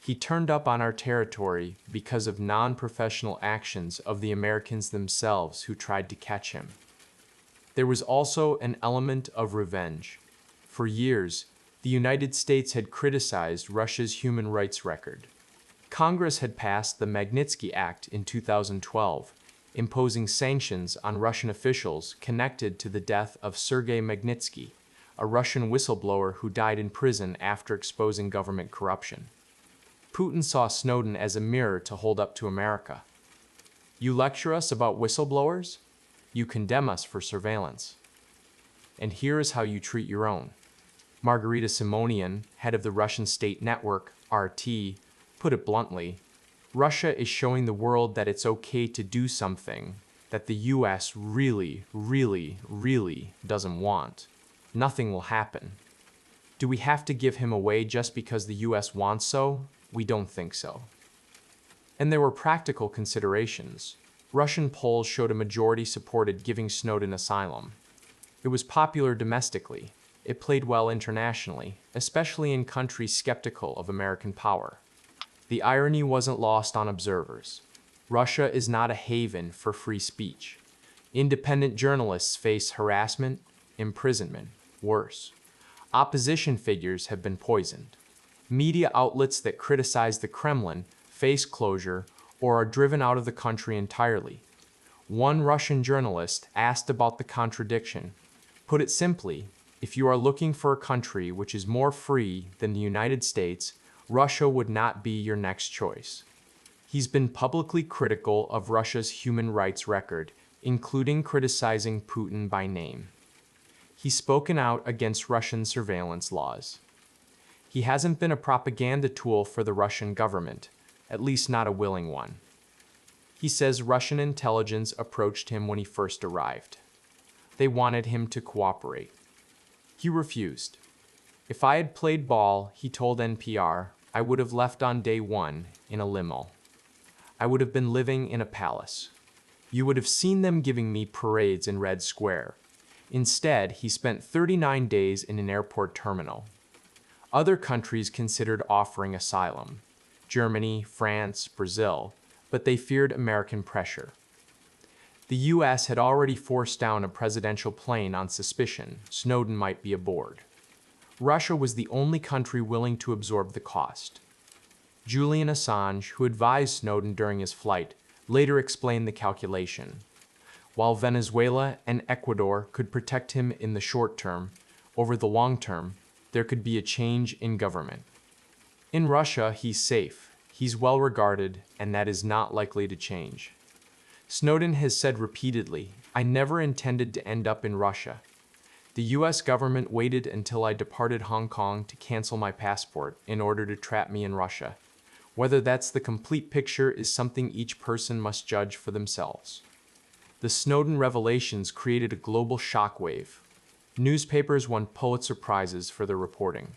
"He turned up on our territory because of non-professional actions of the Americans themselves who tried to catch him." There was also an element of revenge. For years, the United States had criticized Russia's human rights record. Congress had passed the Magnitsky Act in 2012, imposing sanctions on Russian officials connected to the death of Sergei Magnitsky, a Russian whistleblower who died in prison after exposing government corruption. Putin saw Snowden as a mirror to hold up to America. You lecture us about whistleblowers? You condemn us for surveillance. And here is how you treat your own. Margarita Simonian, head of the Russian state network, RT, put it bluntly, Russia is showing the world that it's okay to do something that the US really, really, really doesn't want. Nothing will happen. Do we have to give him away just because the US wants so? We don't think so. And there were practical considerations. Russian polls showed a majority supported giving Snowden asylum. It was popular domestically. It played well internationally, especially in countries skeptical of American power. The irony wasn't lost on observers. Russia is not a haven for free speech. Independent journalists face harassment, imprisonment, worse. Opposition figures have been poisoned. Media outlets that criticize the Kremlin face closure or are driven out of the country entirely. One Russian journalist asked about the contradiction. Put it simply, if you are looking for a country which is more free than the United States, Russia would not be your next choice. He's been publicly critical of Russia's human rights record, including criticizing Putin by name. He's spoken out against Russian surveillance laws. He hasn't been a propaganda tool for the Russian government, at least not a willing one. He says Russian intelligence approached him when he first arrived. They wanted him to cooperate. He refused. If I had played ball, he told NPR, I would have left on day one in a limo. I would have been living in a palace. You would have seen them giving me parades in Red Square. Instead, he spent 39 days in an airport terminal. Other countries considered offering asylum. Germany, France, Brazil, but they feared American pressure. The US had already forced down a presidential plane on suspicion Snowden might be aboard. Russia was the only country willing to absorb the cost. Julian Assange, who advised Snowden during his flight, later explained the calculation. While Venezuela and Ecuador could protect him in the short term, over the long term, there could be a change in government. In Russia, he's safe, he's well regarded, and that is not likely to change. Snowden has said repeatedly, I never intended to end up in Russia. The US government waited until I departed Hong Kong to cancel my passport in order to trap me in Russia. Whether that's the complete picture is something each person must judge for themselves. The Snowden revelations created a global shockwave. Newspapers won Pulitzer Prizes for their reporting.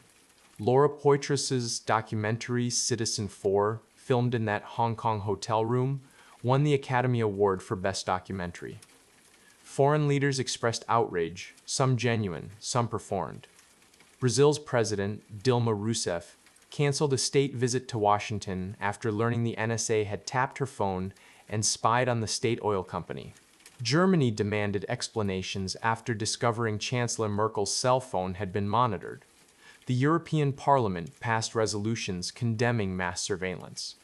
Laura Poitras' documentary Citizen4, filmed in that Hong Kong hotel room, won the Academy Award for Best Documentary. Foreign leaders expressed outrage, some genuine, some performed. Brazil's president, Dilma Rousseff, canceled a state visit to Washington after learning the NSA had tapped her phone and spied on the state oil company. Germany demanded explanations after discovering Chancellor Merkel's cell phone had been monitored. The European Parliament passed resolutions condemning mass surveillance.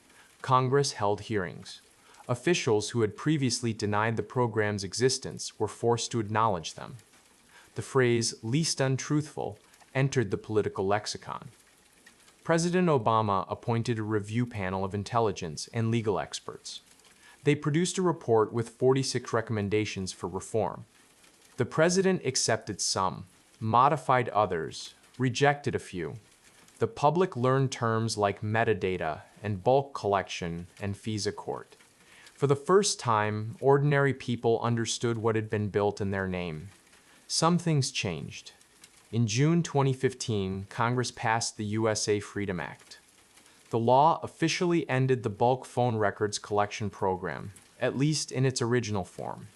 Congress held hearings. Officials who had previously denied the program's existence were forced to acknowledge them. The phrase least untruthful entered the political lexicon. President Obama appointed a review panel of intelligence and legal experts. They produced a report with 46 recommendations for reform. The president accepted some, modified others, rejected a few. The public learned terms like metadata and bulk collection and FISA court. For the first time, ordinary people understood what had been built in their name. Some things changed. In June 2015, Congress passed the USA Freedom Act. The law officially ended the bulk phone records collection program, at least in its original form.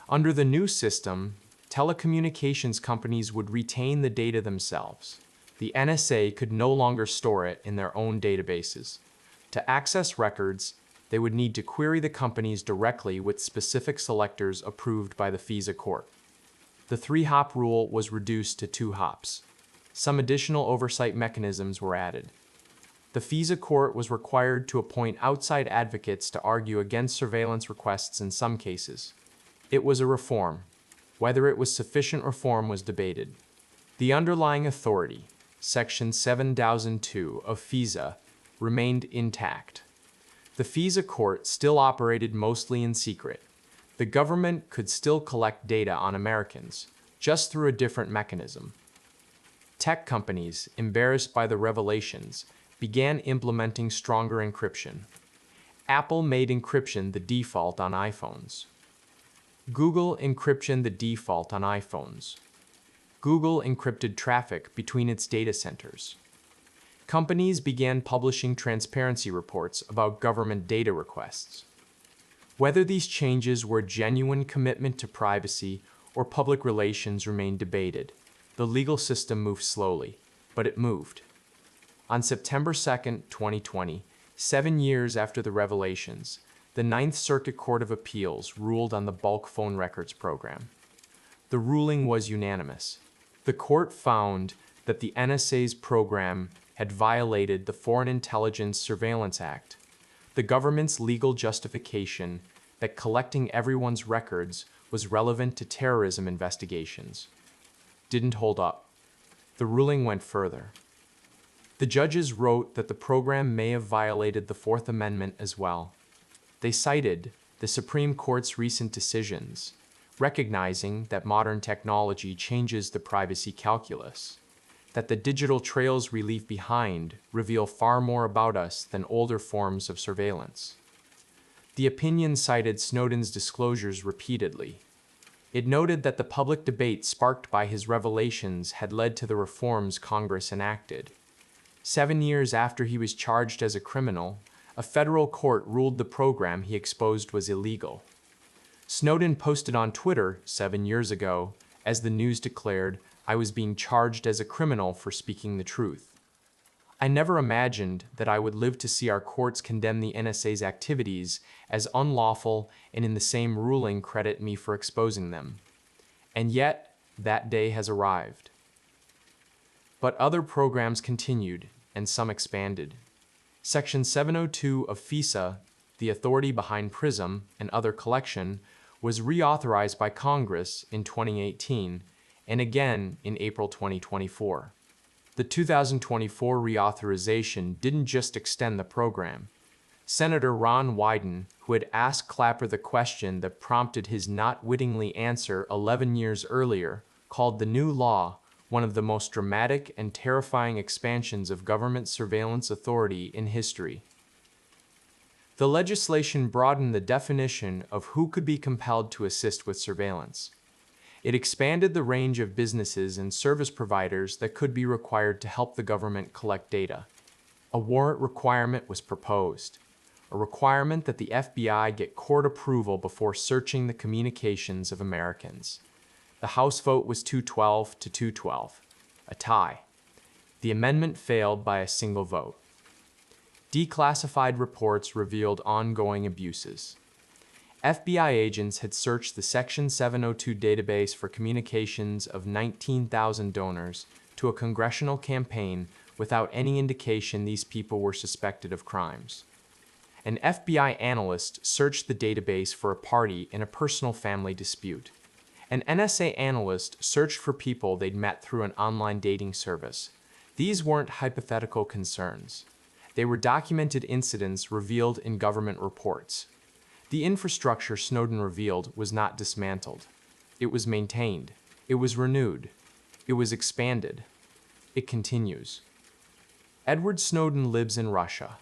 Under the new system, telecommunications companies would retain the data themselves. The NSA could no longer store it in their own databases. To access records, they would need to query the companies directly with specific selectors approved by the FISA court. The 3-hop rule was reduced to 2 hops. Some additional oversight mechanisms were added. The FISA court was required to appoint outside advocates to argue against surveillance requests in some cases. It was a reform. Whether it was sufficient reform was debated. The underlying authority, Section 7002 of FISA, remained intact. The FISA court still operated mostly in secret. The government could still collect data on Americans, just through a different mechanism. Tech companies, embarrassed by the revelations, began implementing stronger encryption. Apple made encryption the default on iPhones. Google encryption the default on iPhones. Google encrypted traffic between its data centers. Companies began publishing transparency reports about government data requests. Whether these changes were a genuine commitment to privacy or public relations remained debated. The legal system moved slowly, but it moved. On September 2, 2020, 7 years after the revelations, the Ninth Circuit Court of Appeals ruled on the bulk phone records program. The ruling was unanimous. The court found that the NSA's program had violated the Foreign Intelligence Surveillance Act, the government's legal justification that collecting everyone's records was relevant to terrorism investigations. Didn't hold up. The ruling went further. The judges wrote that the program may have violated the Fourth Amendment as well. They cited the Supreme Court's recent decisions, recognizing that modern technology changes the privacy calculus, that the digital trails we leave behind reveal far more about us than older forms of surveillance. The opinion cited Snowden's disclosures repeatedly. It noted that the public debate sparked by his revelations had led to the reforms Congress enacted. 7 years after he was charged as a criminal, a federal court ruled the program he exposed was illegal. Snowden posted on Twitter 7 years ago, as the news declared, "I was being charged as a criminal for speaking the truth." I never imagined that I would live to see our courts condemn the NSA's activities as unlawful and in the same ruling credit me for exposing them. And yet, that day has arrived. But other programs continued, and some expanded. Section 702 of FISA, the authority behind PRISM and other collection, was reauthorized by Congress in 2018 and again in April 2024. The 2024 reauthorization didn't just extend the program. Senator Ron Wyden, who had asked Clapper the question that prompted his not wittingly answer 11 years earlier, called the new law one of the most dramatic and terrifying expansions of government surveillance authority in history. The legislation broadened the definition of who could be compelled to assist with surveillance. It expanded the range of businesses and service providers that could be required to help the government collect data. A warrant requirement was proposed, a requirement that the FBI get court approval before searching the communications of Americans. The House vote was 212 to 212, a tie. The amendment failed by a single vote. Declassified reports revealed ongoing abuses. FBI agents had searched the Section 702 database for communications of 19,000 donors to a congressional campaign without any indication these people were suspected of crimes. An FBI analyst searched the database for a party in a personal family dispute. An NSA analyst searched for people they'd met through an online dating service. These weren't hypothetical concerns. They were documented incidents revealed in government reports. The infrastructure Snowden revealed was not dismantled. It was maintained. It was renewed. It was expanded. It continues. Edward Snowden lives in Russia.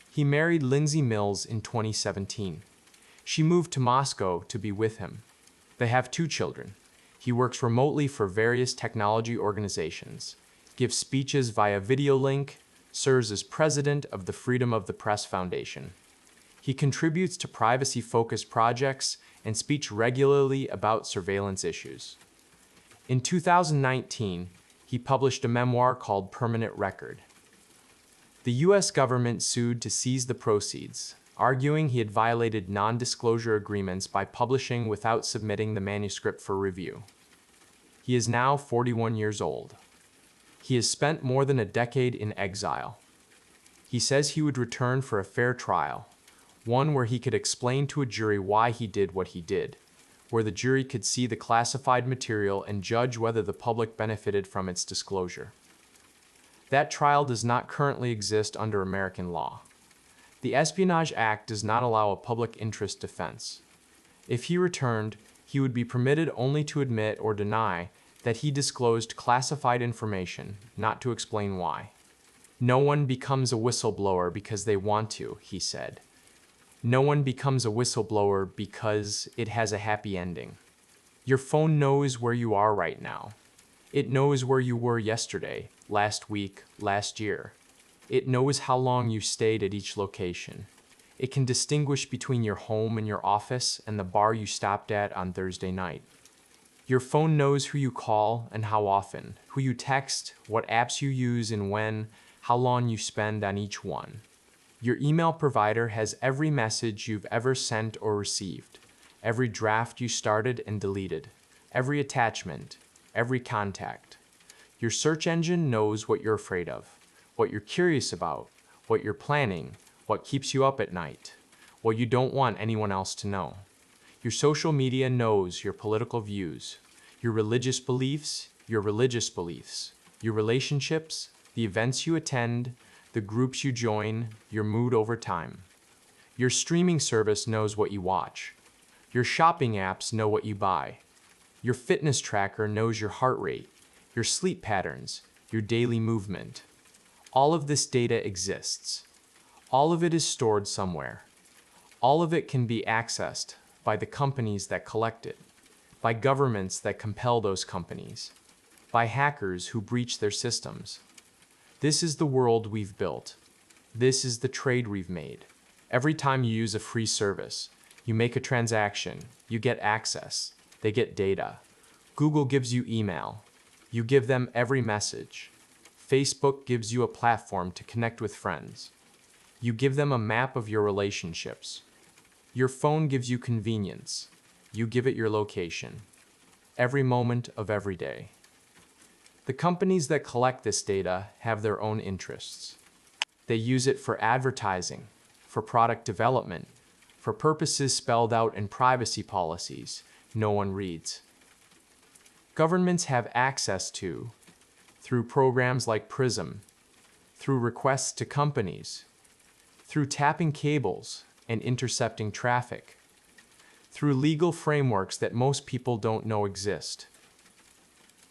He married Lindsay Mills in 2017. She moved to Moscow to be with him. They have 2 children. He works remotely for various technology organizations, gives speeches via video link, serves as president of the Freedom of the Press Foundation. He contributes to privacy-focused projects and speaks regularly about surveillance issues. In 2019, he published a memoir called Permanent Record. The US government sued to seize the proceeds, arguing he had violated non-disclosure agreements by publishing without submitting the manuscript for review. He is now 41 years old. He has spent more than a decade in exile. He says he would return for a fair trial, one where he could explain to a jury why he did what he did, where the jury could see the classified material and judge whether the public benefited from its disclosure. That trial does not currently exist under American law. The Espionage Act does not allow a public interest defense. If he returned, he would be permitted only to admit or deny that he disclosed classified information, not to explain why. No one becomes a whistleblower because they want to, he said. No one becomes a whistleblower because it has a happy ending. Your phone knows where you are right now. It knows where you were yesterday, last week, last year. It knows how long you stayed at each location. It can distinguish between your home and your office and the bar you stopped at on Thursday night. Your phone knows who you call and how often, who you text, what apps you use and when, how long you spend on each one. Your email provider has every message you've ever sent or received, every draft you started and deleted, every attachment, every contact. Your search engine knows what you're afraid of, what you're curious about, what you're planning, what keeps you up at night, what you don't want anyone else to know. Your social media knows your political views, your religious beliefs, your relationships, the events you attend, the groups you join, your mood over time. Your streaming service knows what you watch. Your shopping apps know what you buy. Your fitness tracker knows your heart rate, your sleep patterns, your daily movement. All of this data exists. All of it is stored somewhere. All of it can be accessed by the companies that collect it, by governments that compel those companies, by hackers who breach their systems. This is the world we've built. This is the trade we've made. Every time you use a free service, you make a transaction, you get access, they get data. Google gives you email. You give them every message. Facebook gives you a platform to connect with friends. You give them a map of your relationships. Your phone gives you convenience. You give it your location. Every moment of every day. The companies that collect this data have their own interests. They use it for advertising, for product development, for purposes spelled out in privacy policies no one reads. Governments have access to, through programs like PRISM, through requests to companies, through tapping cables and intercepting traffic, through legal frameworks that most people don't know exist.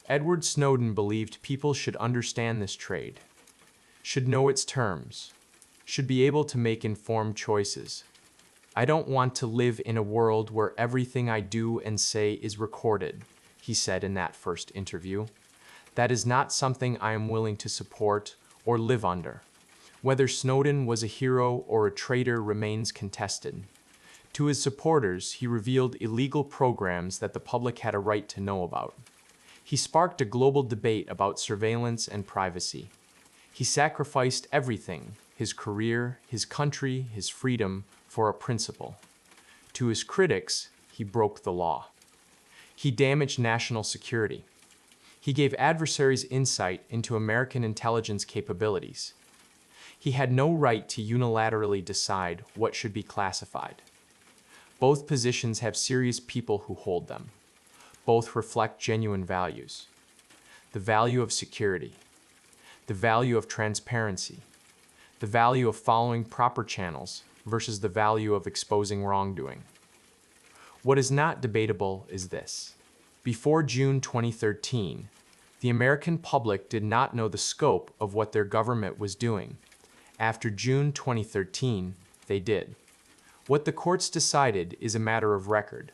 Edward Snowden believed people should understand this trade, should know its terms, should be able to make informed choices. I don't want to live in a world where everything I do and say is recorded, he said in that first interview. That is not something I am willing to support or live under. Whether Snowden was a hero or a traitor remains contested. To his supporters, he revealed illegal programs that the public had a right to know about. He sparked a global debate about surveillance and privacy. He sacrificed everything, his career, his country, his freedom, for a principle. To his critics, he broke the law. He damaged national security. He gave adversaries insight into American intelligence capabilities. He had no right to unilaterally decide what should be classified. Both positions have serious people who hold them. Both reflect genuine values. The value of security. the value of transparency, the value of following proper channels versus the value of exposing wrongdoing. What is not debatable is this. Before June 2013, the American public did not know the scope of what their government was doing. After June 2013, they did. What the courts decided is a matter of record.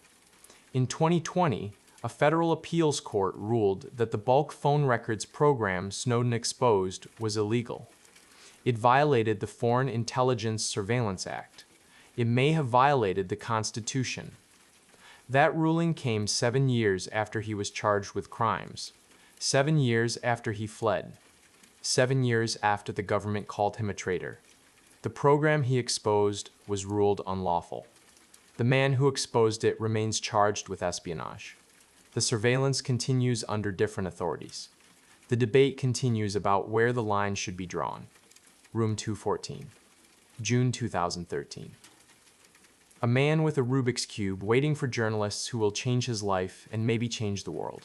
In 2020, a federal appeals court ruled that the bulk phone records program Snowden exposed was illegal. It violated the Foreign Intelligence Surveillance Act. It may have violated the Constitution. That ruling came 7 years after he was charged with crimes, 7 years after he fled, 7 years after the government called him a traitor. The program he exposed was ruled unlawful. The man who exposed it remains charged with espionage. The surveillance continues under different authorities. The debate continues about where the line should be drawn. Room 214, June 2013. A man with a Rubik's Cube waiting for journalists who will change his life and maybe change the world.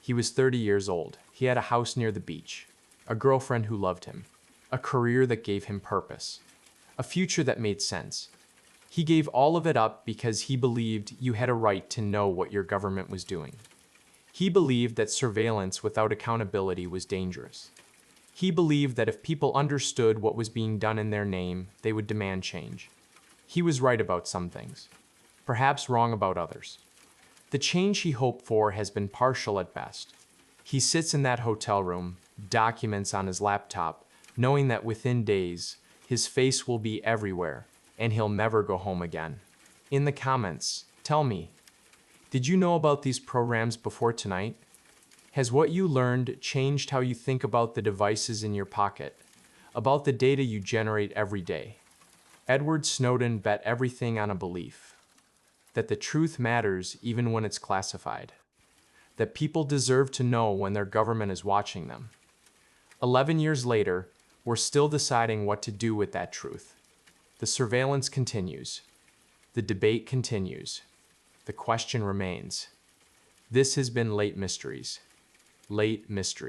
He was 30 years old. He had a house near the beach, a girlfriend who loved him, a career that gave him purpose, a future that made sense. He gave all of it up because he believed you had a right to know what your government was doing. He believed that surveillance without accountability was dangerous. He believed that if people understood what was being done in their name, they would demand change. He was right about some things, perhaps wrong about others. The change he hoped for has been partial at best. He sits in that hotel room, documents on his laptop, knowing that within days, his face will be everywhere, and he'll never go home again. In the comments, tell me, did you know about these programs before tonight? Has what you learned changed how you think about the devices in your pocket, about the data you generate every day? Edward Snowden bet everything on a belief that the truth matters even when it's classified, that people deserve to know when their government is watching them. 11 years later, we're still deciding what to do with that truth. The surveillance continues. The debate continues. The question remains. This has been Late Mysteries. Late Mystery.